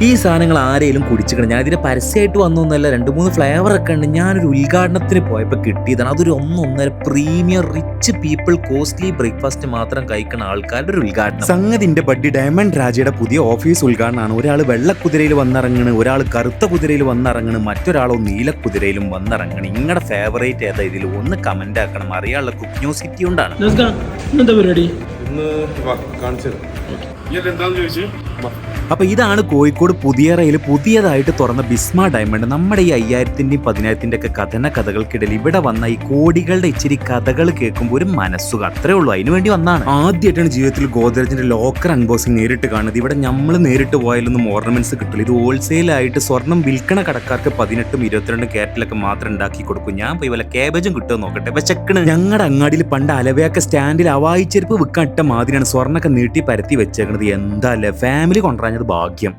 ഈ സാധനങ്ങൾ ആരെങ്കിലും കുടിച്ചിക്കണം. ഞാൻ ഇതിന്റെ പരസ്യമായിട്ട് വന്നൊന്നല്ല, 2-3 ഫ്ലേവർ ഒക്കെ ഉണ്ട്. ഞാനൊരു ഉദ്ഘാടനത്തിന് പോയപ്പോൾ കിട്ടിയതാണ്. അതൊരു 1-1.5 premium rich people costly breakfast മാത്രം കഴിക്കുന്ന ആൾക്കാരുടെ ഒരു ഉദ്ഘാടനം. സംഗതിന്റെ ബഡ്ഡി ഡയമണ്ട് രാജയുടെ പുതിയ ഓഫീസ് ഉദ്ഘാടനമാണ്. ഒരാൾ വെള്ളക്കുതിരയിൽ വന്നിറങ്ങണ്, ഒരാൾ കറുത്ത കുതിരയിൽ വന്നിറങ്ങണ്, മറ്റൊരാളോ നീലക്കുതിരയിലും വന്നിറങ്ങണ്. നിങ്ങളുടെ ഫേവറേറ്റ് ഏതാ? ഇതിൽ ഒന്ന് കമന്റ് ആക്കണം. അറിയാനുള്ള ക്യൂരിയോസിറ്റി കൊണ്ടാണ്. എന്താ പരിപാടി? അപ്പൊ ഇതാണ് കോഴിക്കോട് പുതിയറയിൽ പുതിയതായിട്ട് തുറന്ന ബിസ്മ ഡയമണ്ട്. നമ്മുടെ ഈ 5000-ന്റെയും 10,000-ന്റെ ഒക്കെ കഥകൾക്കിടയിൽ ഇവിടെ വന്ന ഈ കോടികളുടെ ഇച്ചിരി കഥകൾ കേൾക്കുമ്പോൾ ഒരു മനസ്സുഖം, അത്രേ ഉള്ളൂ. അതിനു വേണ്ടി വന്നാണ്. ആദ്യമായിട്ടാണ് ജീവിതത്തിൽ ഗോദ്രേജിന്റെ ലോക്കർ അൺബോക്സിംഗ് നേരിട്ട് കാണുന്നത്. ഇവിടെ നമ്മൾ നേരിട്ട് പോയാലൊന്നും ഓർണമെന്റ്സ് കിട്ടില്ല. ഇത് ഹോൾസെയിലായിട്ട് സ്വർണം വിൽക്കണ കടക്കാർക്ക് 18ഉം 22 ക്യാരറ്റിലൊക്കെ മാത്രം ഉണ്ടാക്കി കൊടുക്കും. ഞാൻ പോയി വല്ല കാബേജും കിട്ടുമോ നോക്കട്ടെ. വെച്ചക്കണ്. ഞങ്ങളുടെ അങ്ങാടിയിൽ പണ്ട് അലവയൊക്കെ സ്റ്റാൻഡിൽ അവായി ചെരുപ്പ് വിൽക്കാൻ ഇട്ട മാതിരിയാണ് സ്വർണ്ണൊക്കെ നീട്ടി പരത്തി വെച്ചേക്കണത്. എന്താ അല്ലേ, ഫാമിലി കൊണ്ടുവരാഞ്ഞത് ഭാഗ്യം.